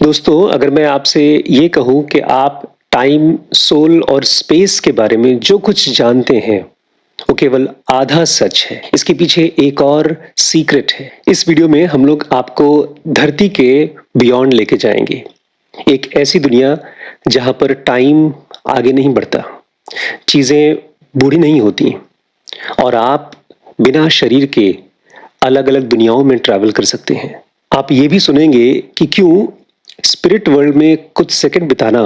दोस्तों, अगर मैं आपसे ये कहूँ कि आप टाइम, सोल और स्पेस के बारे में जो कुछ जानते हैं, वो केवल आधा सच है। इसके पीछे एक और सीक्रेट है। इस वीडियो में हम लोग आपको धरती के बियॉन्ड लेके जाएंगे। एक ऐसी दुनिया जहाँ पर टाइम आगे नहीं बढ़ता, चीज़ें बूढ़ी नहीं होती और आप बिना शरीर के अलग-अलग दुनियाओं में ट्रैवल कर सकते हैं। आप ये भी सुनेंगे कि क्यों स्पिरिट वर्ल्ड में कुछ सेकंड बिताना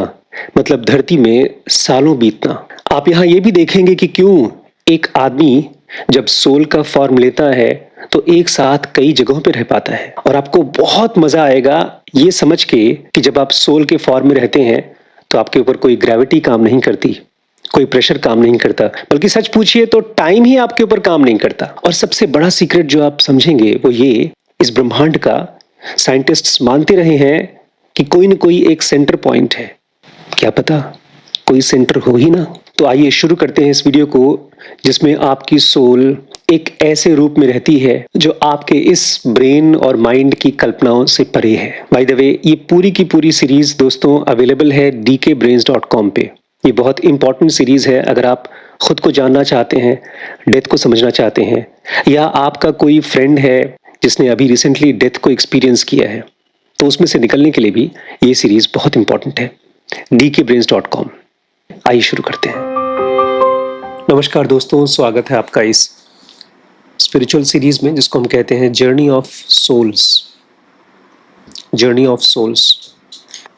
मतलब धरती में सालों बीतना। आप यहाँ ये भी देखेंगे कि क्यों एक आदमी जब सोल का फॉर्म लेता है तो एक साथ कई जगहों पे रह पाता है। और आपको बहुत मजा आएगा ये समझ के कि जब आप सोल के फॉर्म में रहते हैं तो आपके ऊपर कोई ग्रेविटी काम नहीं करती, कोई प्रेशर काम नहीं करता, बल्कि सच पूछिए तो टाइम ही आपके ऊपर काम नहीं करता। और सबसे बड़ा सीक्रेट जो आप समझेंगे वो ये, इस ब्रह्मांड का साइंटिस्ट्स मानते रहे हैं कि कोई न कोई एक सेंटर पॉइंट है। क्या पता कोई सेंटर हो ही ना। तो आइए शुरू करते हैं इस वीडियो को, जिसमें आपकी सोल एक ऐसे रूप में रहती है जो आपके इस ब्रेन और माइंड की कल्पनाओं से परे है। बाय द वे, ये पूरी की पूरी सीरीज दोस्तों अवेलेबल है dkbrains.com पे। ये बहुत इंपॉर्टेंट सीरीज है अगर आप खुद को जानना चाहते हैं, डेथ को समझना चाहते हैं, या आपका कोई फ्रेंड है जिसने अभी रिसेंटली डेथ को एक्सपीरियंस किया है, तो उसमें से निकलने के लिए भी ये सीरीज बहुत इंपॉर्टेंट है। dkbrains.com। आइए शुरू करते हैं। नमस्कार दोस्तों, स्वागत है आपका इस स्पिरिचुअल सीरीज में जिसको हम कहते हैं journey of souls. Journey of souls.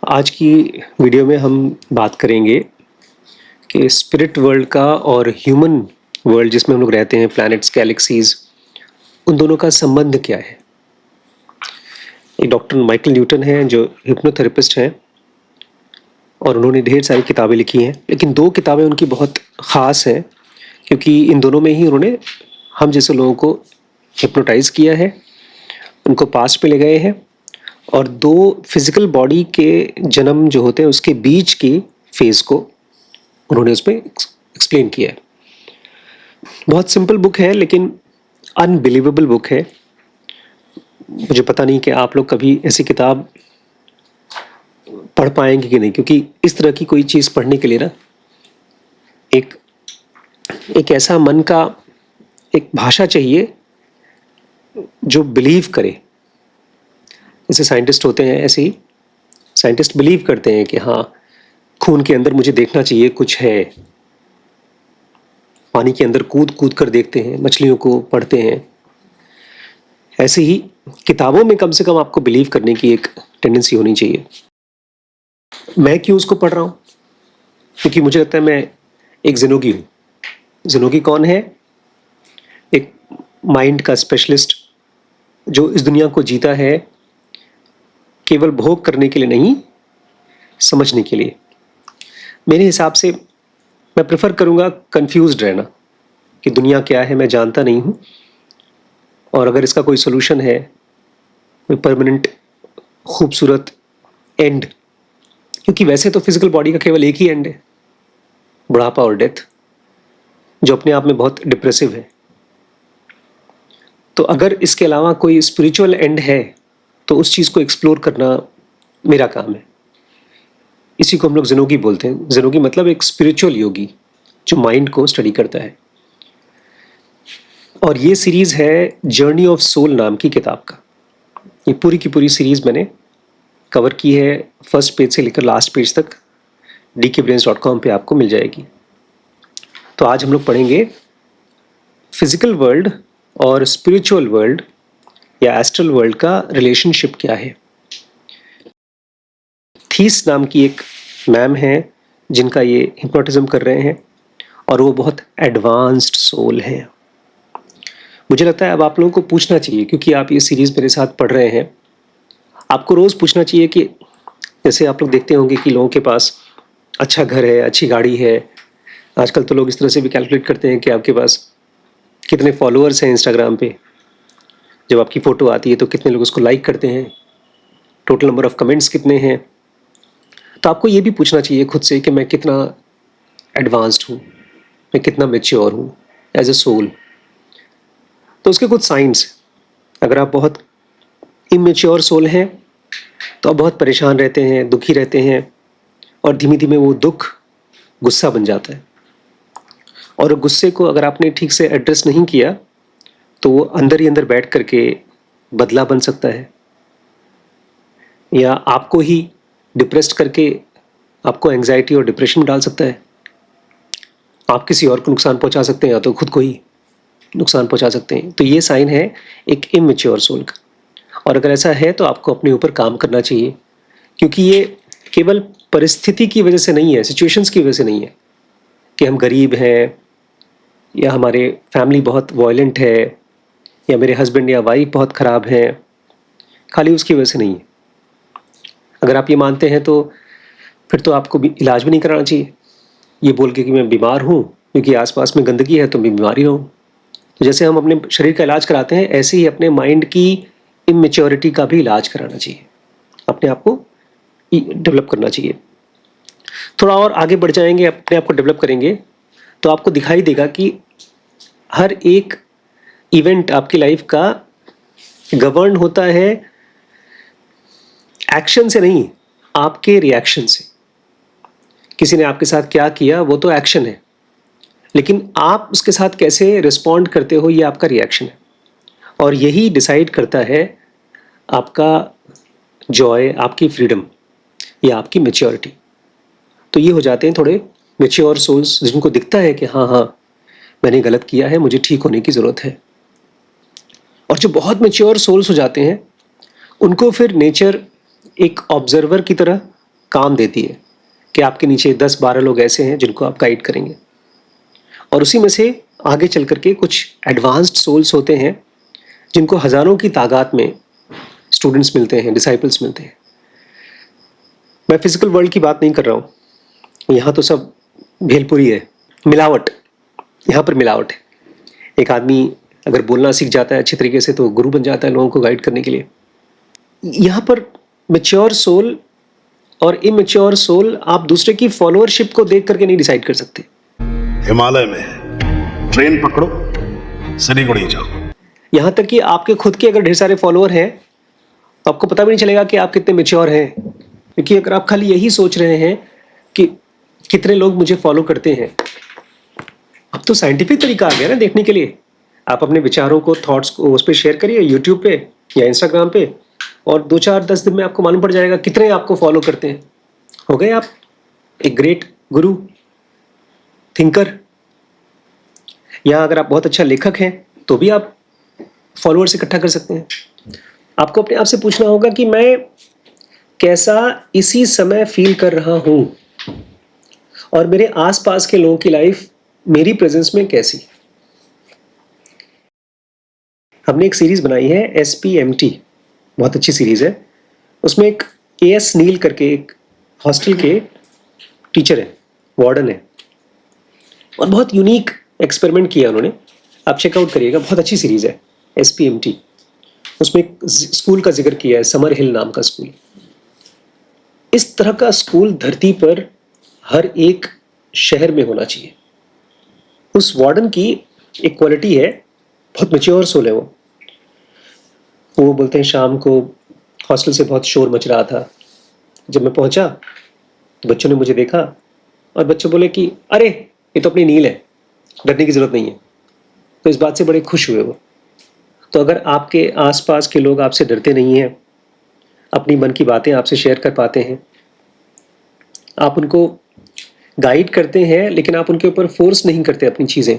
आज की वीडियो में हम बात करेंगे कि स्पिरिट वर्ल्ड का और ह्यूमन वर्ल्ड जिसमें हम लोग रहते हैं, प्लैनेट्स, गैलेक्सीज, उन दोनों का संबंध क्या है। एक डॉक्टर माइकल न्यूटन हैं जो हिप्नोथेरेपिस्ट हैं और उन्होंने ढेर सारी किताबें लिखी हैं, लेकिन दो किताबें उनकी बहुत ख़ास हैं क्योंकि इन दोनों में ही उन्होंने हम जैसे लोगों को हिप्नोटाइज किया है, उनको पास्ट में ले गए हैं और दो फिजिकल बॉडी के जन्म जो होते हैं उसके बीच की फेज को उन्होंने उसमें एक्सप्लेन किया है। बहुत सिंपल बुक है लेकिन अनबिलीवेबल बुक है। मुझे पता नहीं कि आप लोग कभी ऐसी किताब पढ़ पाएंगे कि नहीं, क्योंकि इस तरह की कोई चीज़ पढ़ने के लिए ना एक ऐसा मन का एक भाषा चाहिए जो बिलीव करे। जैसे साइंटिस्ट होते हैं, ऐसे ही साइंटिस्ट बिलीव करते हैं कि हाँ, खून के अंदर मुझे देखना चाहिए कुछ है। पानी के अंदर कूद कूद कर देखते हैं, मछलियों को पढ़ते हैं। ऐसे ही किताबों में कम से कम आपको बिलीव करने की एक टेंडेंसी होनी चाहिए। मैं क्यों उसको पढ़ रहा हूँ? क्योंकि मुझे लगता है मैं एक ज़िनोगी हूँ। ज़िनोगी कौन है? एक माइंड का स्पेशलिस्ट जो इस दुनिया को जीता है केवल भोग करने के लिए नहीं, समझने के लिए। मेरे हिसाब से मैं प्रेफर करूँगा कंफ्यूज्ड रहना कि दुनिया क्या है मैं जानता नहीं हूँ, और अगर इसका कोई सोल्यूशन है, कोई परमानेंट खूबसूरत एंड, क्योंकि वैसे तो फिजिकल बॉडी का केवल एक ही एंड है, बुढ़ापा और डेथ, जो अपने आप में बहुत डिप्रेसिव है। तो अगर इसके अलावा कोई स्पिरिचुअल एंड है तो उस चीज़ को एक्सप्लोर करना मेरा काम है। इसी को हम लोग ज़िनोगी बोलते हैं। ज़िनोगी मतलब एक स्पिरिचुअल योगी जो माइंड को स्टडी करता है। और ये सीरीज़ है जर्नी ऑफ सोल नाम की किताब का। ये पूरी की पूरी सीरीज़ मैंने कवर की है, फर्स्ट पेज से लेकर लास्ट पेज तक dkbrains.com पे आपको मिल जाएगी। तो आज हम लोग पढ़ेंगे फिजिकल वर्ल्ड और स्पिरिचुअल वर्ल्ड या एस्ट्रल वर्ल्ड का रिलेशनशिप क्या है। थीस नाम की एक मैम है जिनका ये हिप्नोटिज्म कर रहे हैं और वो बहुत एडवांस्ड सोल हैं। मुझे लगता है अब आप लोगों को पूछना चाहिए, क्योंकि आप ये सीरीज़ मेरे साथ पढ़ रहे हैं, आपको रोज़ पूछना चाहिए कि जैसे आप लोग देखते होंगे कि लोगों के पास अच्छा घर है, अच्छी गाड़ी है। आजकल तो लोग इस तरह से भी कैलकुलेट करते हैं कि आपके पास कितने फॉलोअर्स हैं इंस्टाग्राम पे। जब आपकी फ़ोटो आती है तो कितने लोग उसको लाइक करते हैं, टोटल नंबर ऑफ़ कमेंट्स कितने हैं। तो आपको ये भी पूछना चाहिए खुद से कि मैं कितना एडवांस्ड हूँ, मैं कितना मैच्योर हूँ एज ए सोल। तो उसके कुछ साइंस, अगर आप बहुत इमेच्योर सोल हैं तो आप बहुत परेशान रहते हैं, दुखी रहते हैं और धीमे-धीमे वो दुःख गुस्सा बन जाता है। और गुस्से को अगर आपने ठीक से एड्रेस नहीं किया, तो वो अंदर ही अंदर बैठ कर के बदला बन सकता है या आपको ही डिप्रेस्ड करके आपको एंग्जायटी और डिप्रेशन में डाल सकता है। आप किसी और को नुकसान पहुंचा सकते हैं या तो खुद को ही नुकसान पहुंचा सकते हैं। तो ये साइन है एक इमैच्योर सोल का। और अगर ऐसा है तो आपको अपने ऊपर काम करना चाहिए, क्योंकि ये केवल परिस्थिति की वजह से नहीं है, सिचुएशंस की वजह से नहीं है कि हम गरीब हैं या हमारे फैमिली बहुत वॉयलेंट है या मेरे हस्बैंड या वाइफ बहुत ख़राब हैं, खाली उसकी वजह से नहीं है। अगर आप ये मानते हैं तो फिर तो आपको भी इलाज भी नहीं कराना चाहिए, ये बोल के कि मैं बीमार हूँ क्योंकि आसपास में गंदगी है तो मैं बीमार ही रहूँ। तो जैसे हम अपने शरीर का इलाज कराते हैं, ऐसे ही अपने माइंड की इमेच्योरिटी का भी इलाज कराना चाहिए, अपने आप को डेवलप करना चाहिए। थोड़ा और आगे बढ़ जाएंगे, अपने आप को डेवलप करेंगे तो आपको दिखाई देगा कि हर एक इवेंट आपकी लाइफ का गवर्न होता है एक्शन से नहीं, आपके रिएक्शन से। किसी ने आपके साथ क्या किया वो तो एक्शन है, लेकिन आप उसके साथ कैसे रिस्पॉन्ड करते हो ये आपका रिएक्शन है। और यही डिसाइड करता है आपका जॉय, आपकी फ्रीडम या आपकी मैच्योरिटी। तो ये हो जाते हैं थोड़े मैच्योर सोल्स, जिनको दिखता है कि हाँ हाँ मैंने गलत किया है, मुझे ठीक होने की ज़रूरत है। और जो बहुत मैच्योर सोल्स हो जाते हैं उनको फिर नेचर एक ऑब्जर्वर की तरह काम देती है कि आपके नीचे 10-12 लोग ऐसे हैं जिनको आप गाइड करेंगे। और उसी में से आगे चल करके कुछ एडवांस्ड सोल्स होते हैं जिनको हज़ारों की तादाद में स्टूडेंट्स मिलते हैं, डिसाइपल्स मिलते हैं। मैं फिजिकल वर्ल्ड की बात नहीं कर रहा हूँ, यहाँ तो सब भेलपुरी है, मिलावट, यहाँ पर मिलावट है। एक आदमी अगर बोलना सीख जाता है अच्छी तरीके से तो गुरु बन जाता है लोगों को गाइड करने के लिए। यहाँ पर मैच्योर सोल और इमैच्योर सोल आप दूसरे की फॉलोअरशिप को देख करके नहीं डिसाइड कर सकते। हिमालय में ट्रेन पकड़ो, सिलीगुड़ी जाओ। यहाँ तक कि आपके खुद के अगर ढेर सारे फॉलोअर हैं, आपको पता भी नहीं चलेगा कि आप कितने मैच्योर हैं, क्योंकि अगर आप खाली यही सोच रहे हैं कि कितने लोग मुझे फॉलो करते हैं। अब तो साइंटिफिक तरीका आ गया ना देखने के लिए। आप अपने विचारों को, थॉट्स को उस पर शेयर करिए यूट्यूब पे या इंस्टाग्राम पे, और 2-4-10 दिन में आपको मालूम पड़ जाएगा कितने आपको फॉलो करते हैं। हो गए आप एक ग्रेट गुरु, थिंकर। या अगर आप बहुत अच्छा लेखक हैं तो भी आप फॉलोअर्स इकट्ठा कर सकते हैं। आपको अपने आप से पूछना होगा कि मैं कैसा इसी समय फील कर रहा हूं और मेरे आसपास के लोगों की लाइफ मेरी प्रेजेंस में कैसी। हमने एक सीरीज बनाई है SPMT, बहुत अच्छी सीरीज है। उसमें एक AS नील करके एक हॉस्टल के टीचर है, वार्डन है, और बहुत यूनिक एक्सपेरिमेंट किया उन्होंने। आप चेकआउट करिएगा, बहुत अच्छी सीरीज है SPMT। उसमें एक स्कूल का जिक्र किया है, समर हिल नाम का स्कूल। इस तरह का स्कूल धरती पर हर एक शहर में होना चाहिए। उस वार्डन की एक क्वालिटी है, बहुत मैच्योर सोल है वो बोलते हैं शाम को हॉस्टल से बहुत शोर मच रहा था। जब मैं पहुंचा तो बच्चों ने मुझे देखा और बच्चे बोले कि अरे ये तो अपनी नील है, डरने की जरूरत नहीं है। तो इस बात से बड़े खुश हुए वो। तो अगर आपके आसपास के लोग आपसे डरते नहीं हैं, अपनी मन की बातें आपसे शेयर कर पाते हैं, आप उनको गाइड करते हैं लेकिन आप उनके ऊपर फोर्स नहीं करते अपनी चीजें,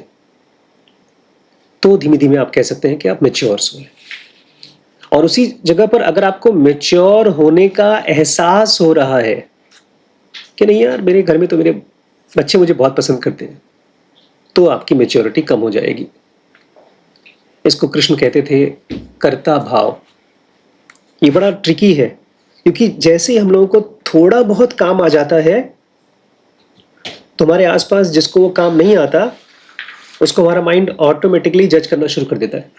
तो धीमे धीमे आप कह सकते हैं कि आप मैच्योर सोल हैं। और उसी जगह पर अगर आपको मैच्योर होने का एहसास हो रहा है कि नहीं यार मेरे घर में तो मेरे बच्चे मुझे बहुत पसंद करते हैं, तो आपकी मैच्योरिटी कम हो जाएगी। इसको कृष्ण कहते थे कर्ता भाव। ये बड़ा ट्रिकी है, क्योंकि जैसे ही हम लोगों को थोड़ा बहुत काम आ जाता है तो हमारे आसपास जिसको वो काम नहीं आता उसको हमारा माइंड ऑटोमेटिकली जज करना शुरू कर देता है,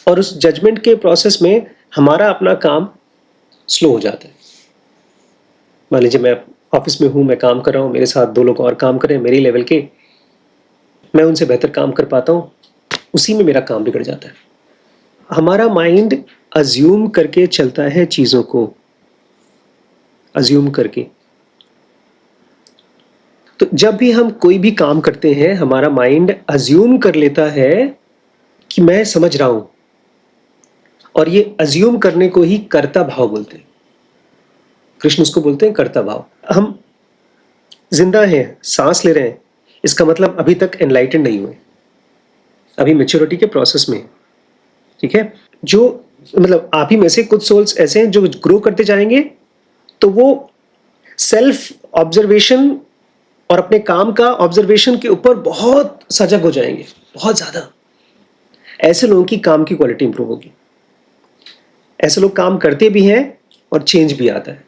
और उस जजमेंट के प्रोसेस में हमारा अपना काम स्लो हो जाता है। मान लीजिए मैं ऑफिस में हूं, मैं काम कर रहा हूं, मेरे साथ 2 लोग और काम कर रहे हैं मेरी लेवल के, मैं उनसे बेहतर काम कर पाता हूं, उसी में मेरा काम बिगड़ जाता है। हमारा माइंड अज्यूम करके चलता है चीजों को, अज्यूम करके। तो जब भी हम कोई भी काम करते हैं हमारा माइंड अज्यूम कर लेता है कि मैं समझ रहा हूं, और ये अज्यूम करने को ही कर्ता भाव बोलते हैं। कृष्ण उसको बोलते हैं कर्ता भाव। हम जिंदा हैं, सांस ले रहे हैं, इसका मतलब अभी तक एनलाइटेंड नहीं हुए, अभी मेच्योरिटी के प्रोसेस में, ठीक है। जो मतलब आप ही में से कुछ सोल्स ऐसे हैं जो ग्रो करते जाएंगे तो वो सेल्फ ऑब्जर्वेशन और अपने काम का ऑब्जर्वेशन के ऊपर बहुत सजग हो जाएंगे, बहुत ज्यादा। ऐसे लोगों की काम की क्वालिटी इंप्रूव होगी। ऐसे लोग काम करते भी हैं और चेंज भी आता है,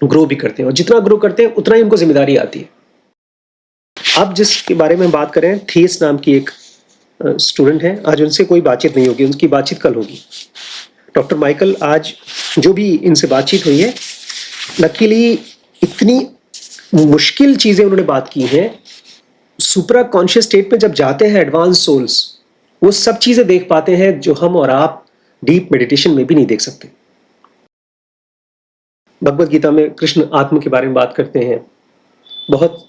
ग्रो भी करते हैं, और जितना ग्रो करते हैं उतना ही उनको जिम्मेदारी आती है। अब जिसके बारे में बात करें, थीस नाम की एक स्टूडेंट है, आज उनसे कोई बातचीत नहीं होगी, उनकी बातचीत कल होगी। डॉक्टर माइकल आज जो भी इनसे बातचीत हुई है, लकीली इतनी मुश्किल चीजें उन्होंने बात की हैं। सुपरा कॉन्शियस स्टेट में जब जाते हैं एडवांस सोल्स, वो सब चीजें देख पाते हैं जो हम और आप डीप मेडिटेशन में भी नहीं देख सकते। भगवत गीता में कृष्ण आत्म के बारे में बात करते हैं। बहुत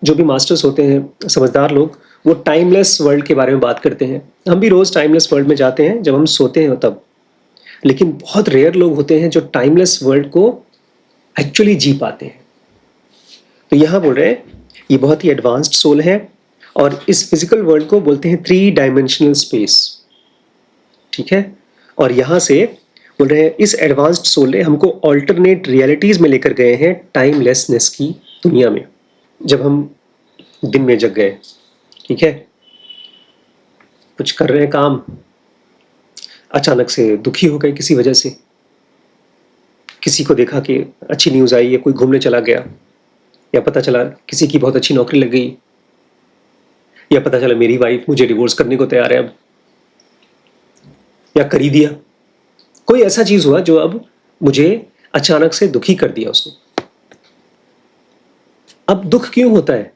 जो भी मास्टर्स होते हैं, समझदार लोग, वो टाइमलेस वर्ल्ड के बारे में बात करते हैं। हम भी रोज टाइमलेस वर्ल्ड में जाते हैं जब हम सोते हैं तब, लेकिन बहुत रेयर लोग होते हैं जो टाइमलेस वर्ल्ड को एक्चुअली जी पाते हैं। तो यहां बोल रहे हैं ये बहुत ही एडवांस्ड सोल है, और इस फिजिकल वर्ल्ड को बोलते हैं 3 डायमेंशनल स्पेस, ठीक है। और यहां से बोल रहे हैं इस एडवांस्ड सोल ने हमको ऑल्टरनेट रियलिटीज में लेकर गए हैं टाइमलेसनेस की दुनिया में। जब हम दिन में जग गए, ठीक है, कुछ कर रहे हैं काम, अचानक से दुखी हो गए किसी वजह से, किसी को देखा कि अच्छी न्यूज आई है, कोई घूमने चला गया, या पता चला किसी की बहुत अच्छी नौकरी लग गई, या पता चला मेरी वाइफ मुझे डिवोर्स करने को तैयार है अब, या कर ही दिया। कोई ऐसा चीज हुआ जो अब मुझे अचानक से दुखी कर दिया उसने। अब दुख क्यों होता है,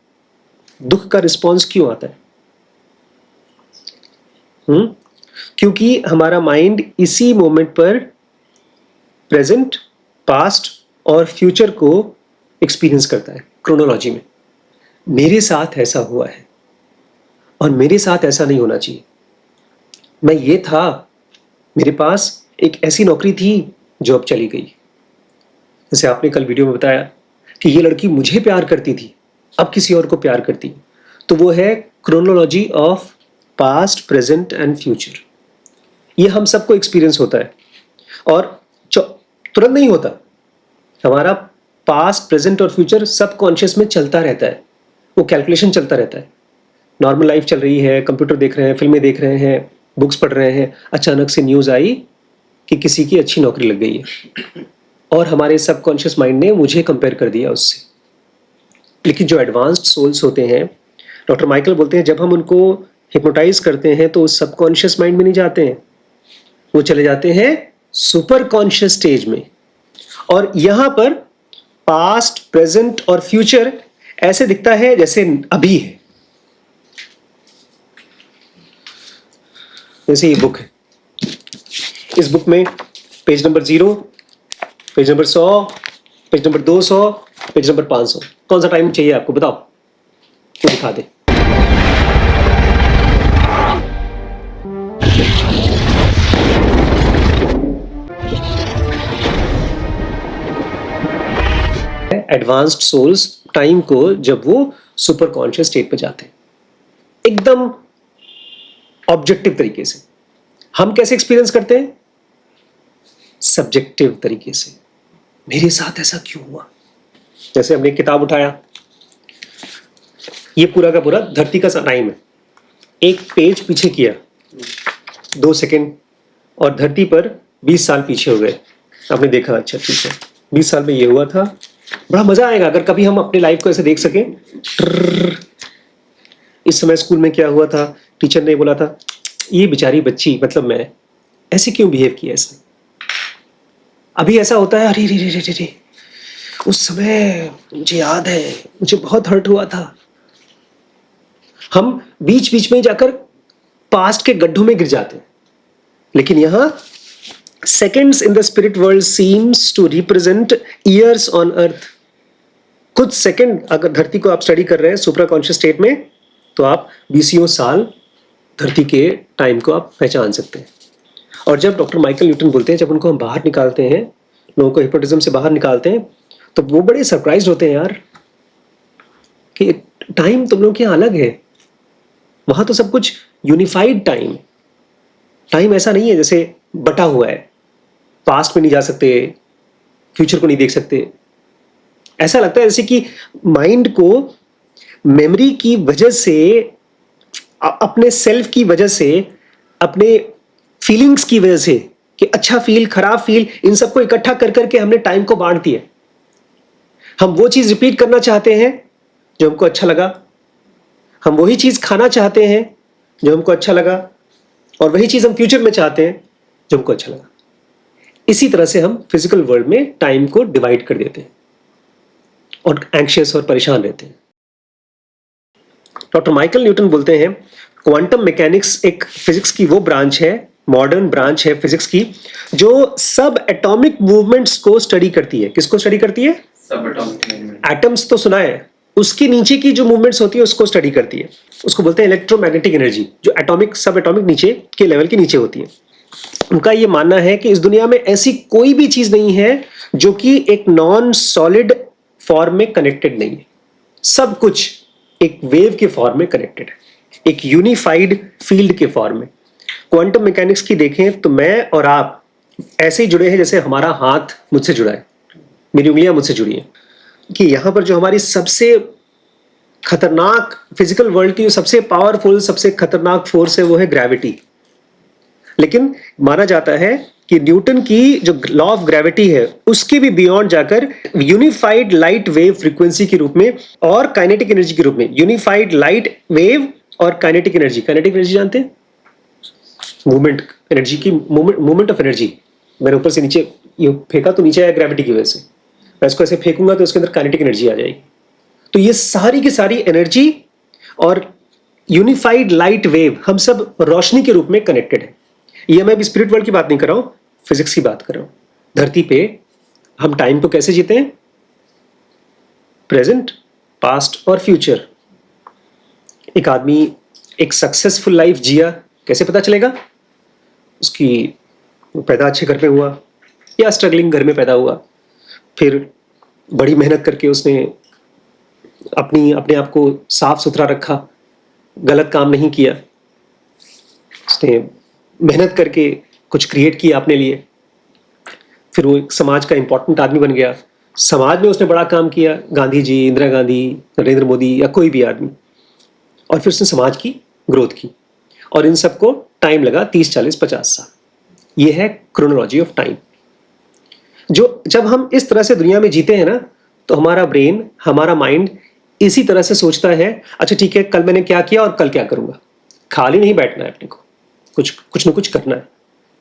दुख का रिस्पॉन्स क्यों आता है? क्योंकि हमारा माइंड इसी मोमेंट पर प्रेजेंट, पास्ट और फ्यूचर को एक्सपीरियंस करता है क्रोनोलॉजी में। मेरे साथ ऐसा हुआ है और मेरे साथ ऐसा नहीं होना चाहिए। मैं ये था, मेरे पास एक ऐसी नौकरी थी जो अब चली गई। जैसे आपने कल वीडियो में बताया कि ये लड़की मुझे प्यार करती थी, अब किसी और को प्यार करती। तो वो है chronology of past, present and future. ये हम सबको एक्सपीरियंस होता है, और तुरंत नहीं होता। हमारा पास्ट, प्रेजेंट और फ्यूचर सब कॉन्शियस में चलता रहता है, वो कैलकुलेशन चलता रहता है। नॉर्मल लाइफ चल रही है, कंप्यूटर देख रहे हैं, फिल्में देख रहे हैं, बुक्स पढ़ रहे हैं, अचानक से न्यूज आई कि किसी की अच्छी नौकरी लग गई है, और हमारे सबकॉन्शियस माइंड ने मुझे कंपेयर कर दिया उससे। लेकिन जो एडवांस्ड सोल्स होते हैं, डॉक्टर माइकल बोलते हैं, जब हम उनको हिप्नोटाइज करते हैं तो सबकॉन्शियस माइंड में नहीं जाते हैं, वो चले जाते हैं सुपर कॉन्शियस स्टेज में। और यहां पर पास्ट, प्रेजेंट और फ्यूचर ऐसे दिखता है जैसे अभी है। जैसे ये बुक है, इस बुक में page number 0, page number 100, page number 200, page number 500, कौन सा टाइम चाहिए आपको बताओ, वो दिखा दे। एडवांस्ड सोल्स टाइम को जब वो सुपर कॉन्शियस स्टेट पे जाते हैं, एकदम ऑब्जेक्टिव तरीके से। हम कैसे एक्सपीरियंस करते हैं? सब्जेक्टिव तरीके से। मेरे साथ ऐसा क्यों हुआ? जैसे हमने एक किताब उठाया, ये पूरा का पूरा धरती का टाइम है, एक पेज पीछे किया 2 सेकेंड, और धरती पर 20 साल पीछे हो गए। आपने देखा, अच्छा ठीक है 20 साल में ये हुआ था। बड़ा मजा आएगा अगर कभी हम अपने लाइफ को ऐसे देख सकें। इस समय स्कूल में क्या हुआ था, टीचर ने बोला था ये बेचारी बच्ची, मतलब मैं ऐसे क्यों बिहेव किया इसने। अभी ऐसा होता है, अरे रे रे रे रे, उस समय मुझे याद है, मुझे बहुत हर्ट हुआ था। हम बीच बीच में जाकर पास्ट के गड्ढों में गिर जाते हैं। लेकिन यहां seconds in the spirit world seems to represent years on earth. कुछ सेकंड अगर धरती को आप स्टडी कर रहे हैं सुप्रा कॉन्शियस स्टेट में, तो आप बीसियों साल धरती के टाइम को आप पहचान सकते हैं। और जब डॉक्टर माइकल न्यूटन बोलते हैं, जब उनको हम बाहर निकालते हैं, लोगों को हिप्नोटिज्म से बाहर निकालते हैं, तो वो बड़े सरप्राइज होते हैं यार कि टाइम तुम लोगों के यहाँ अलग है। वहां तो सब कुछ यूनिफाइड टाइम। टाइम ऐसा नहीं है जैसे बटा हुआ है, पास्ट में नहीं जा सकते, फ्यूचर को नहीं देख सकते। ऐसा लगता है जैसे कि माइंड को मेमोरी की वजह से, अपने सेल्फ की वजह से, अपने फीलिंग्स की वजह से, कि अच्छा फील खराब फील, इन सबको इकट्ठा कर करके हमने टाइम को बांट दिया। हम वो चीज रिपीट करना चाहते हैं जो हमको अच्छा लगा, हम वही चीज खाना चाहते हैं जो हमको अच्छा लगा, और वही चीज हम फ्यूचर में चाहते हैं जो हमको अच्छा लगा। इसी तरह से हम फिजिकल वर्ल्ड में टाइम को डिवाइड कर देते हैं और एंग्शियस और परेशान रहते हैं। डॉक्टर माइकल न्यूटन बोलते हैं क्वांटम मैकेनिक्स एक फिजिक्स की वो ब्रांच है, मॉडर्न ब्रांच है फिजिक्स की, जो सब एटॉमिक मूवमेंट्स को स्टडी करती है। किसको स्टडी करती है? सब एटॉमिक मूवमेंट। एटम्स तो सुना है, उसके नीचे की जो मूवमेंट्स होती है उसको स्टडी करती है। उसको बोलते हैं इलेक्ट्रोमैग्नेटिक एनर्जी, जो एटॉमिक सब एटॉमिक नीचे के लेवल के नीचे होती है। उनका ये मानना है कि इस दुनिया में ऐसी कोई भी चीज नहीं है जो कि एक नॉन सॉलिड फॉर्म में कनेक्टेड नहीं है। सब कुछ एक वेव के फॉर्म में कनेक्टेड है, एक यूनिफाइड फील्ड के फॉर्म में। क्वांटम मैकेनिक्स की देखें तो मैं और आप ऐसे ही जुड़े हैं जैसे हमारा हाथ मुझसे जुड़ा है, मेरी उंगलियां मुझसे जुड़ी हैं। कि यहां पर जो हमारी सबसे खतरनाक फिजिकल वर्ल्ड की जो सबसे पावरफुल, सबसे खतरनाक फोर्स है वो है ग्रेविटी। लेकिन माना जाता है कि न्यूटन की जो लॉ ऑफ ग्रेविटी है उसके भी बियॉन्ड जाकर यूनिफाइड लाइट वेव फ्रीक्वेंसी के रूप में और काइनेटिक एनर्जी के रूप में, यूनिफाइड लाइट वेव और काइनेटिक एनर्जी। काइनेटिक एनर्जी जानते हैं? मूवमेंट एनर्जी की, मूवमेंट ऑफ एनर्जी। मैंने ऊपर से नीचे ये फेंका तो नीचे आया ग्रेविटी की वजह से, मैं इसको ऐसे फेंकूंगा तो उसके अंदर काइनेटिक एनर्जी आ जाएगी। तो ये सारी की सारी एनर्जी और यूनिफाइड लाइट वेव हम सब रोशनी के रूप में कनेक्टेड है। ये मैं भी स्पिरिट वर्ल्ड की बात नहीं कर रहा हूं, फिजिक्स की बात कर रहा हूं। धरती पे हम टाइम को कैसे जीते हैं? प्रेजेंट, पास्ट और फ्यूचर। एक आदमी एक सक्सेसफुल लाइफ जिया कैसे पता चलेगा? उसकी पैदा अच्छे घर में हुआ या स्ट्रगलिंग घर में पैदा हुआ, फिर बड़ी मेहनत करके उसने अपने आप को साफ सुथरा रखा, गलत काम नहीं किया, उसने मेहनत करके कुछ क्रिएट किया अपने लिए, फिर वो एक समाज का इंपॉर्टेंट आदमी बन गया, समाज में उसने बड़ा काम किया, गांधी जी, इंदिरा गांधी, नरेंद्र मोदी या कोई भी आदमी, और फिर उसने समाज की ग्रोथ की। और इन सबको टाइम लगा 30, 40, 50 साल। ये है क्रोनोलॉजी ऑफ टाइम। जो जब हम इस तरह से दुनिया में जीते हैं ना, तो हमारा ब्रेन, हमारा माइंड इसी तरह से सोचता है, अच्छा ठीक है, कल मैंने क्या किया और कल क्या करूंगा। खाली नहीं बैठना है अपने को, कुछ ना कुछ करना है।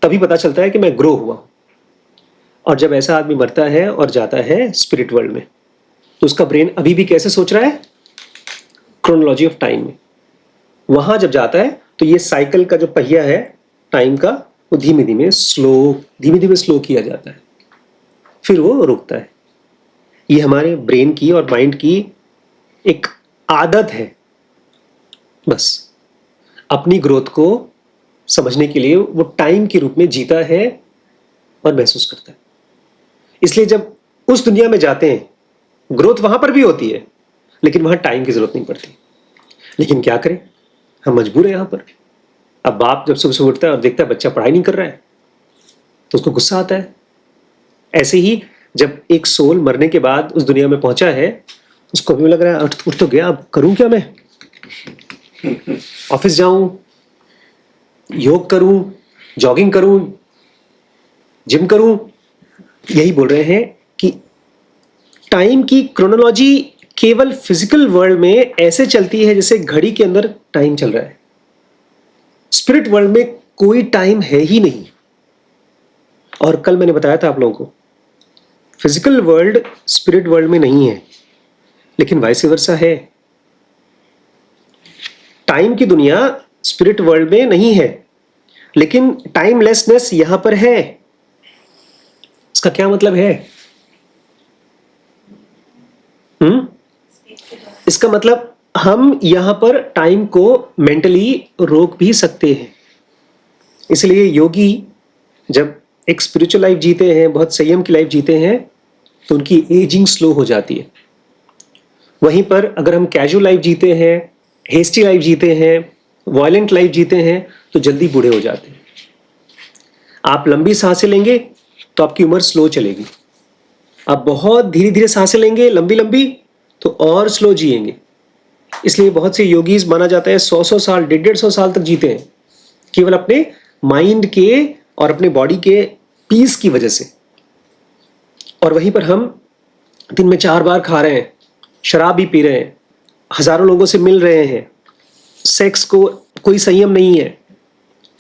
तभी पता चलता है कि मैं ग्रो हुआ। और जब ऐसा आदमी मरता है और जाता है स्पिरिट वर्ल्ड में, तो उसका ब्रेन अभी भी कैसे सोच रहा है? क्रोनोलॉजी ऑफ टाइम में। वहां जब जाता है तो ये साइकिल का जो पहिया है टाइम का, वो धीमे धीमे स्लो किया जाता है, फिर वो रुकता है। ये हमारे ब्रेन की और माइंड की एक आदत है, बस अपनी ग्रोथ को समझने के लिए वो टाइम के रूप में जीता है और महसूस करता है। इसलिए जब उस दुनिया में जाते हैं, ग्रोथ वहां पर भी होती है, लेकिन वहां टाइम की जरूरत नहीं पड़ती। लेकिन क्या करें, हम मजबूर हैं यहां पर। अब बाप जब सुबह सुबह उठता है और देखता है बच्चा पढ़ाई नहीं कर रहा है, तो उसको गुस्सा आता है। ऐसे ही जब एक सोल मरने के बाद उस दुनिया में पहुंचा है, उसको भी लग रहा है उठ तो गया, अब करूं क्या मैं? ऑफिस जाऊं, योग करूं, जॉगिंग करूं, जिम करूं। यही बोल रहे हैं कि टाइम की क्रोनोलॉजी केवल फिजिकल वर्ल्ड में ऐसे चलती है जैसे घड़ी के अंदर टाइम चल रहा है। स्पिरिट वर्ल्ड में कोई टाइम है ही नहीं। और कल मैंने बताया था आप लोगों को, फिजिकल वर्ल्ड स्पिरिट वर्ल्ड में नहीं है, लेकिन वाइस वर्सा है। टाइम की दुनिया स्पिरिट वर्ल्ड में नहीं है, लेकिन टाइमलेसनेस यहां पर है। इसका क्या मतलब है? इसका मतलब हम यहां पर टाइम को मेंटली रोक भी सकते हैं। इसलिए योगी जब एक स्पिरिचुअल लाइफ जीते हैं, बहुत संयम की लाइफ जीते हैं, तो उनकी एजिंग स्लो हो जाती है। वहीं पर अगर हम कैजुअल लाइफ जीते हैं, हेस्टी लाइफ जीते हैं, वायलेंट लाइफ जीते हैं, तो जल्दी बूढ़े हो जाते हैं। आप लंबी सांसें लेंगे तो आपकी उम्र स्लो चलेगी। आप बहुत धीरे धीरे सांसें लेंगे लंबी लंबी तो और स्लो जिएंगे। इसलिए बहुत से योगीज माना जाता है 100 साल, 150 साल तक जीते हैं, केवल अपने माइंड के और अपने बॉडी के पीस की वजह से। और वहीं पर हम दिन में 4 बार खा रहे हैं, शराब भी पी रहे हैं, हजारों लोगों से मिल रहे हैं, सेक्स को कोई संयम नहीं है,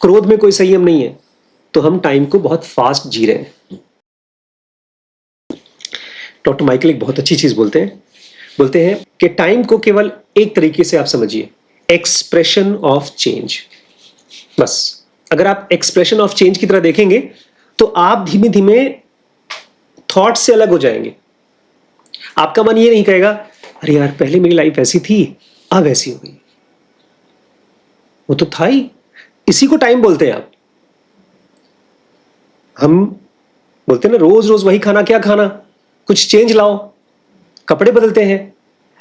क्रोध में कोई संयम नहीं है, तो हम टाइम को बहुत फास्ट जी रहे हैं। डॉक्टर माइकल एक बहुत अच्छी चीज बोलते हैं कि टाइम को केवल एक तरीके से आप समझिए, एक्सप्रेशन ऑफ चेंज। बस अगर आप एक्सप्रेशन ऑफ चेंज की तरह देखेंगे तो आप धीमे धीमे थॉट से अलग हो जाएंगे। आपका मन ये नहीं कहेगा अरे यार पहले मेरी लाइफ ऐसी थी अब ऐसी हो गई, वो तो था ही। इसी को टाइम बोलते हैं। आप हम बोलते हैं ना रोज रोज वही खाना, क्या खाना, कुछ चेंज लाओ, कपड़े बदलते हैं,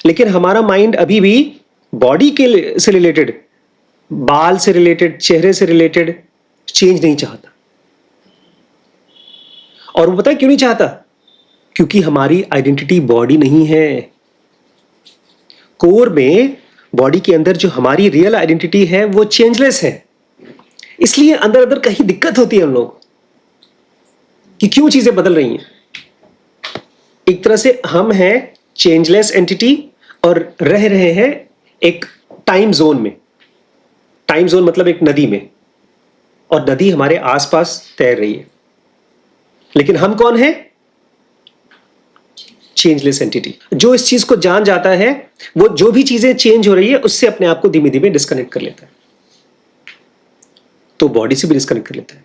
लेकिन हमारा माइंड अभी भी बॉडी के से रिलेटेड, बाल से रिलेटेड, चेहरे से रिलेटेड चेंज नहीं चाहता। और वो पता है क्यों नहीं चाहता? क्योंकि हमारी आइडेंटिटी बॉडी नहीं है। कोर में बॉडी के अंदर जो हमारी रियल आइडेंटिटी है वो चेंजलेस है। इसलिए अंदर अंदर कहीं दिक्कत होती है हम लोग कि क्यों चीजें बदल रही हैं। एक तरह से हम हैं चेंजलेस एंटिटी और रह रहे हैं एक टाइम जोन में। टाइम जोन मतलब एक नदी में, और नदी हमारे आसपास तैर रही है, लेकिन हम कौन है? Changeless entity. जो इस चीज को जान जाता है वो जो भी चीजें चेंज हो रही है उससे अपने आप को धीमे धीमे डिस्कनेक्ट कर लेता है। तो बॉडी से भी डिस्कनेक्ट कर लेता है,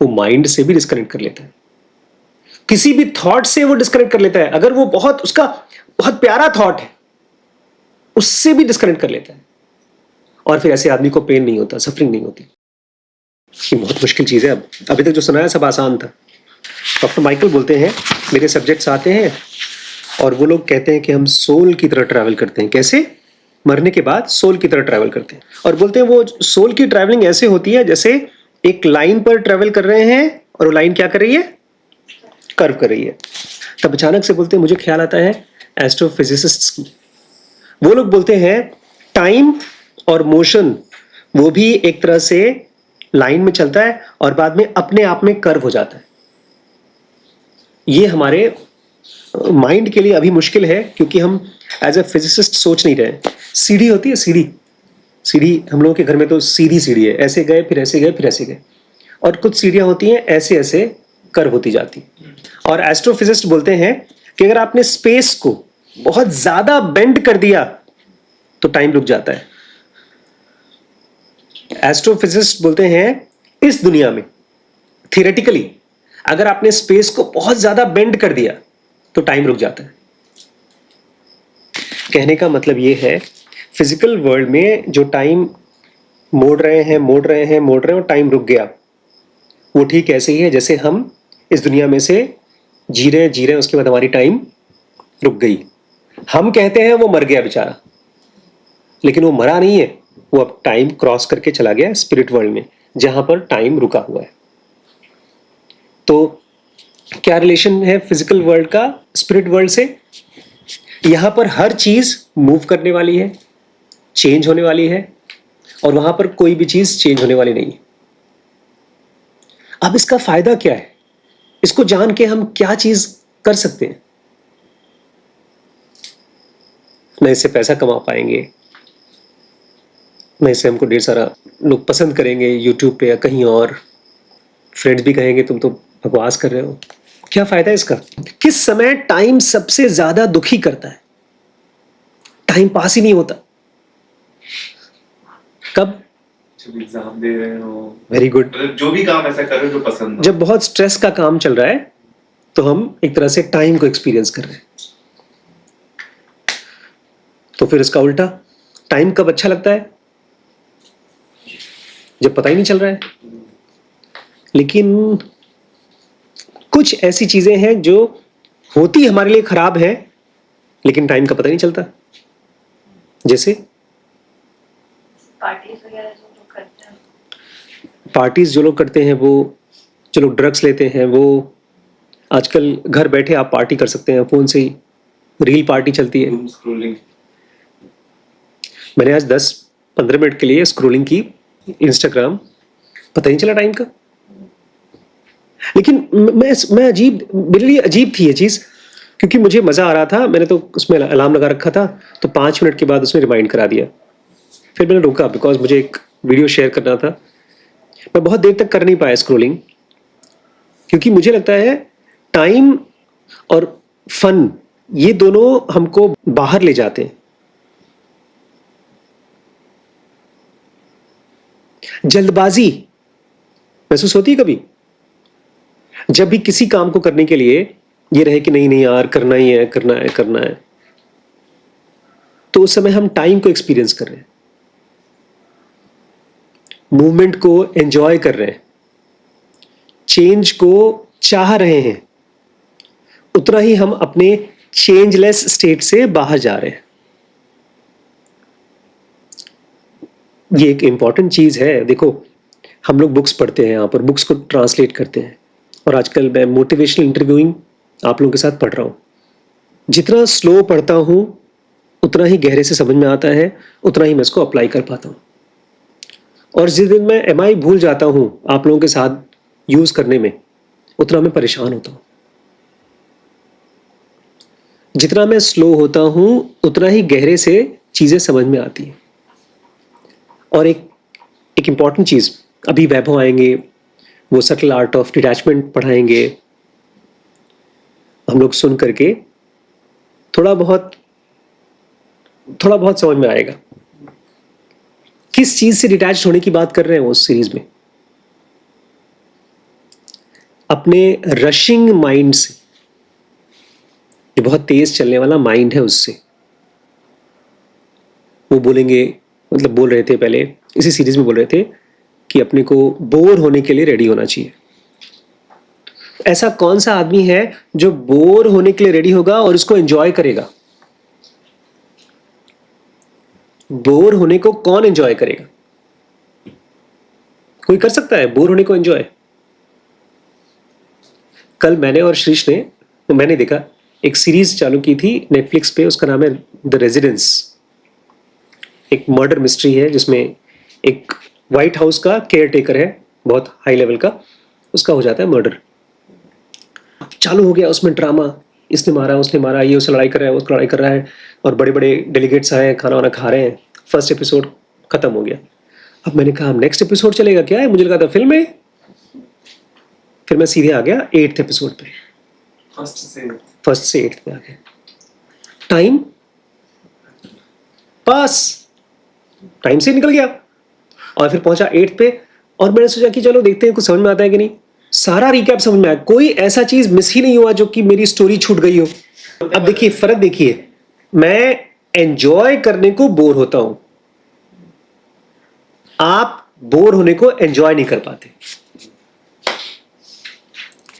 वो माइंड से भी डिस्कनेक्ट कर लेता है, किसी भी थॉट से वो डिस्कनेक्ट कर लेता है। अगर वो उसका बहुत प्यारा थॉट है उससे भी डिस्कनेक्ट कर लेता है, और फिर ऐसे आदमी को पेन नहीं होता, सफरिंग नहीं होती। ये बहुत मुश्किल चीज है। अब अभी तक जो सुनाया सब आसान था। डॉक्टर माइकल बोलते हैं मेरे सब्जेक्ट्स आते हैं और वो लोग कहते हैं कि हम सोल की तरह ट्रैवल करते हैं। कैसे? मरने के बाद सोल की तरह ट्रैवल करते हैं। और बोलते हैं वो सोल की ट्रैवलिंग ऐसे होती है जैसे एक लाइन पर ट्रैवल कर रहे हैं और वो लाइन क्या कर रही है? कर्व कर रही है। तब अचानक से बोलते हैं मुझे ख्याल आता है एस्ट्रोफिजिसिस्ट्स की। वो लोग बोलते हैं टाइम और मोशन वो भी एक तरह से लाइन में चलता है और बाद में अपने आप में कर्व हो जाता है। ये हमारे माइंड के लिए अभी मुश्किल है क्योंकि हम एज ए फिजिसिस्ट सोच नहीं रहे। सीढ़ी होती है, सीढ़ी हम लोगों के घर में तो सीधी सीढ़ी है, ऐसे गए फिर ऐसे गए फिर ऐसे गए, और कुछ सीढ़ियां होती हैं ऐसे ऐसे कर्व होती जाती है। और एस्ट्रोफिजिस्ट बोलते हैं कि अगर आपने स्पेस को बहुत ज्यादा बेंड कर दिया तो टाइम रुक जाता है। एस्ट्रोफिजिस्ट बोलते हैं इस दुनिया में थियोरेटिकली अगर आपने स्पेस को बहुत ज्यादा बेंड कर दिया तो टाइम रुक जाता है। कहने का मतलब यह है फिजिकल वर्ल्ड में जो टाइम मोड़ रहे हैं और टाइम रुक गया, वो ठीक ऐसे ही है जैसे हम इस दुनिया में से जी रहे हैं उसके बाद हमारी टाइम रुक गई। हम कहते हैं वो मर गया बेचारा, लेकिन वो मरा नहीं है, वो अब टाइम क्रॉस करके चला गया स्पिरिट वर्ल्ड में जहां पर टाइम रुका हुआ है। तो क्या रिलेशन है फिजिकल वर्ल्ड का स्पिरिट वर्ल्ड से? यहां पर हर चीज मूव करने वाली है, चेंज होने वाली है, और वहां पर कोई भी चीज चेंज होने वाली नहीं है। अब इसका फायदा क्या है? इसको जान के हम क्या चीज कर सकते हैं? न इससे पैसा कमा पाएंगे, न इससे हमको ढेर सारा लोग पसंद करेंगे यूट्यूब पे या कहीं और, फ्रेंड्स भी कहेंगे तुम तो बकवास कर रहे हो। क्या फायदा है इसका? किस समय टाइम सबसे ज्यादा दुखी करता है? टाइम पास ही नहीं होता। कब? जब एग्जाम दे रहे हो। Very good. जो भी काम ऐसा कर रहे हो जो पसंद हो। जब बहुत स्ट्रेस का काम चल रहा है तो हम एक तरह से टाइम को एक्सपीरियंस कर रहे हैं। तो फिर इसका उल्टा, टाइम कब अच्छा लगता है? जब पता ही नहीं चल रहा है। लेकिन कुछ ऐसी चीजें हैं जो होती हमारे लिए खराब है, लेकिन टाइम का पता ही नहीं चलता। जैसे पार्टीज वगैरह जो लोग करते हैं, पार्टीज जो लोग करते हैं, वो जो लोग ड्रग्स लेते हैं, वो आजकल घर बैठे आप पार्टी कर सकते हैं फोन से ही। रील पार्टी चलती है। स्क्रोलिंग। मैंने आज 10-15 मिनट के लिए स्क्रोलिंग की इंस्टाग्राम, पता ही नहीं चला टाइम का। लेकिन मैं अजीब, मेरे लिए अजीब थी ये चीज़, क्योंकि मुझे मज़ा आ रहा था। मैंने तो उसमें अलार्म लगा रखा था, तो 5 मिनट के बाद उसमें रिमाइंड करा दिया। फिर मैंने रोका, बिकॉज मुझे एक वीडियो शेयर करना था। मैं बहुत देर तक कर नहीं पाया स्क्रोलिंग, क्योंकि मुझे लगता है टाइम और फन ये दोनों हमको बाहर ले जाते हैं। जल्दबाजी महसूस होती है कभी, जब भी किसी काम को करने के लिए ये रहे कि नहीं नहीं यार करना ही है, करना है, करना है, तो उस समय हम टाइम को एक्सपीरियंस कर रहे हैं, मूवमेंट को एंजॉय कर रहे हैं, चेंज को चाह रहे हैं। उतना ही हम अपने चेंजलेस स्टेट से बाहर जा रहे हैं। ये एक इंपॉर्टेंट चीज है। देखो, हम लोग बुक्स पढ़ते हैं, यहाँ पर बुक्स को ट्रांसलेट करते हैं, और आजकल मैं मोटिवेशनल इंटरव्यूइंग आप लोगों के साथ पढ़ रहा हूँ। जितना स्लो पढ़ता हूँ उतना ही गहरे से समझ में आता है, उतना ही मैं इसको अप्लाई कर पाता हूँ। और जिस दिन मैं MI भूल जाता हूँ आप लोगों के साथ यूज करने में, उतना मैं परेशान होता हूँ। जितना मैं स्लो होता हूँ उतना ही गहरे से चीजें समझ में आती हैं। और एक इंपॉर्टेंट चीज, अभी वैभव आएंगे, वो सटल आर्ट ऑफ डिटैचमेंट पढ़ाएंगे। हम लोग सुन करके थोड़ा बहुत समझ में आएगा किस चीज से डिटैच होने की बात कर रहे हैं वो उस सीरीज में। अपने रशिंग माइंड से, ये बहुत तेज चलने वाला माइंड है, उससे वो बोलेंगे, मतलब बोल रहे थे पहले इसी सीरीज में, बोल रहे थे कि अपने को बोर होने के लिए रेडी होना चाहिए। ऐसा कौन सा आदमी है जो बोर होने के लिए रेडी होगा और उसको एंजॉय करेगा? बोर होने को कौन एंजॉय करेगा? कोई कर सकता है बोर होने को एंजॉय? कल मैंने और श्रीश ने, मैंने देखा एक सीरीज चालू की थी नेटफ्लिक्स पे, उसका नाम है द रेजिडेंस। एक मर्डर मिस्ट्री है जिसमें एक व्हाइट हाउस का केयर टेकर है, बहुत हाई लेवल का, उसका हो जाता है मर्डर। चालू हो गया उसमें ड्रामा, इसने मारा, उसने मारा, ये उससे लड़ाई कर रहा है, उससे लड़ाई कर रहा है, और बड़े बड़े डेलीगेट्स आए, खाना वाना खा रहे हैं। फर्स्ट एपिसोड खत्म हो गया। अब मैंने कहा नेक्स्ट एपिसोड चलेगा क्या है, मुझे लगा था फिल्म है। फिर मैं सीधे आ गया 8th एपिसोड पे, फर्स्ट से 8th पे आ गया। टाइम पास, टाइम से निकल गया, और फिर पहुंचा 8th पे, और मैंने सोचा कि चलो देखते हैं कुछ समझ में आता है कि नहीं। सारा रिकैप समझ में आया, कोई ऐसा चीज मिस ही नहीं हुआ जो कि मेरी स्टोरी छूट गई हो। अब देखिए फर्क, देखिए मैं एंजॉय करने को बोर होता हूं, आप बोर होने को एंजॉय नहीं कर पाते।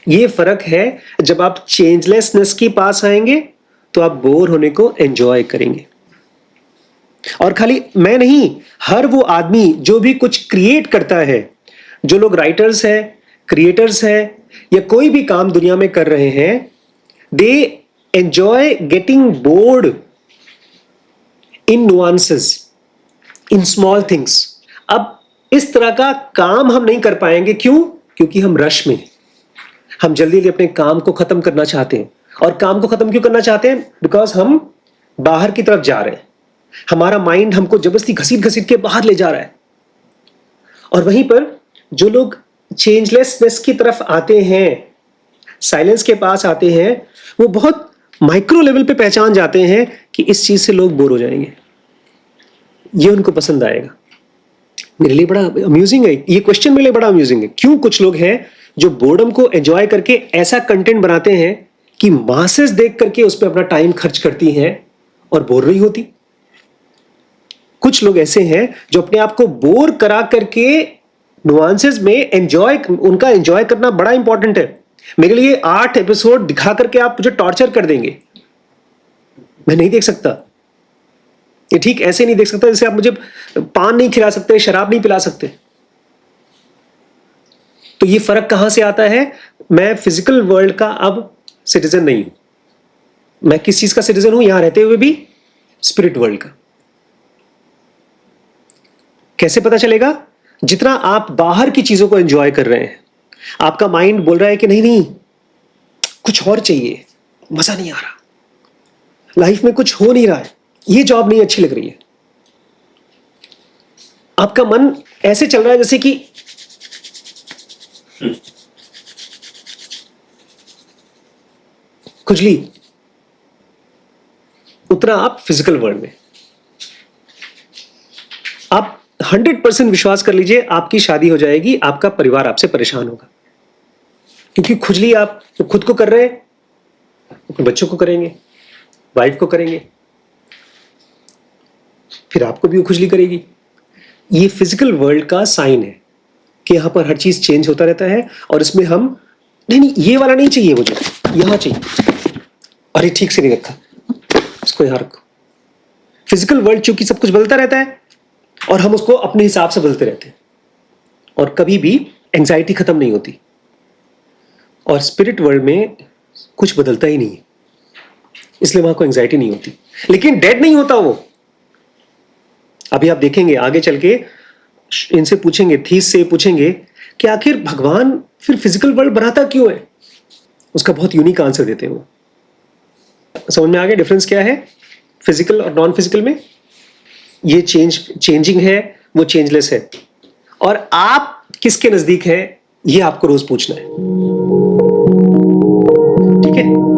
ये फर्क है। जब आप चेंजलेसनेस के पास आएंगे तो आप बोर होने को एंजॉय करेंगे। और खाली मैं नहीं, हर वो आदमी जो भी कुछ क्रिएट करता है, जो लोग राइटर्स हैं, क्रिएटर्स हैं, या कोई भी काम दुनिया में कर रहे हैं, they enjoy getting bored in nuances, in small things. अब इस तरह का काम हम नहीं कर पाएंगे, क्यों? क्योंकि हम रश में, हम जल्दी जल्दी अपने काम को खत्म करना चाहते हैं। और काम को खत्म क्यों करना चाहते हैं? बिकॉज हम बाहर की तरफ जा रहे हैं, हमारा माइंड हमको जबरदस्ती घसीट घसीट के बाहर ले जा रहा है। और वहीं पर जो लोग चेंजलेसनेस की तरफ आते हैं, साइलेंस के पास आते हैं, वो बहुत माइक्रो लेवल पे पहचान जाते हैं कि इस चीज से लोग बोर हो जाएंगे, ये उनको पसंद आएगा। मेरे लिए बड़ा अम्यूजिंग है ये क्वेश्चन, मेरे लिए बड़ा अम्यूजिंग है। क्यों कुछ लोग हैं जो बोर्डम को एंजॉय करके ऐसा कंटेंट बनाते हैं कि मासेस देख करके उस पर अपना टाइम खर्च करती हैं और बोर नहीं होती। कुछ लोग ऐसे हैं जो अपने आप को बोर करा करके नुआंसेस में उनका एंजॉय करना बड़ा इंपॉर्टेंट है। मेरे लिए 8 एपिसोड दिखा करके आप मुझे टॉर्चर कर देंगे, मैं नहीं देख सकता। ये ठीक ऐसे नहीं देख सकता जैसे आप मुझे पान नहीं खिला सकते, शराब नहीं पिला सकते। तो ये फर्क कहां से आता है? मैं फिजिकल वर्ल्ड का अब सिटीजन नहीं हूं। मैं किस चीज का सिटीजन हूं यहां रहते हुए भी? स्पिरिट वर्ल्ड का। कैसे पता चलेगा? जितना आप बाहर की चीजों को एंजॉय कर रहे हैं, आपका माइंड बोल रहा है कि नहीं नहीं कुछ और चाहिए, मजा नहीं आ रहा, लाइफ में कुछ हो नहीं रहा है, ये जॉब नहीं अच्छी लग रही है। आपका मन ऐसे चल रहा है जैसे कि खुजली। उतना आप फिजिकल वर्ल्ड में, आप 100% विश्वास कर लीजिए आपकी शादी हो जाएगी, आपका परिवार आपसे परेशान होगा। क्योंकि खुजली आप खुद को कर रहे हैं, अपने बच्चों को करेंगे, वाइफ को करेंगे, फिर आपको भी वो खुजली करेगी। ये फिजिकल वर्ल्ड का साइन है कि यहां पर हर चीज चेंज होता रहता है और इसमें हम नहीं ये वाला नहीं चाहिए, मुझे यहां चाहिए, अरे ठीक से नहीं रखा, इसको यहां रखो। फिजिकल वर्ल्ड चूंकि सब कुछ बदलता रहता है और हम उसको अपने हिसाब से बदलते रहते हैं और कभी भी एंजाइटी खत्म नहीं होती। और स्पिरिट वर्ल्ड में कुछ बदलता ही नहीं है, इसलिए वहां कोई एंजाइटी नहीं होती। लेकिन डेड नहीं होता वो। अभी आप देखेंगे आगे चल के, इनसे पूछेंगे, थीस से पूछेंगे कि आखिर भगवान फिर फिजिकल वर्ल्ड बनाता क्यों है? उसका बहुत यूनिक आंसर देते हैं वो। समझ में आ गया डिफरेंस क्या है फिजिकल और नॉन फिजिकल में? ये चेंजिंग है, वो चेंजलेस है। और आप किसके नजदीक हैं ये आपको रोज पूछना है, ठीक है?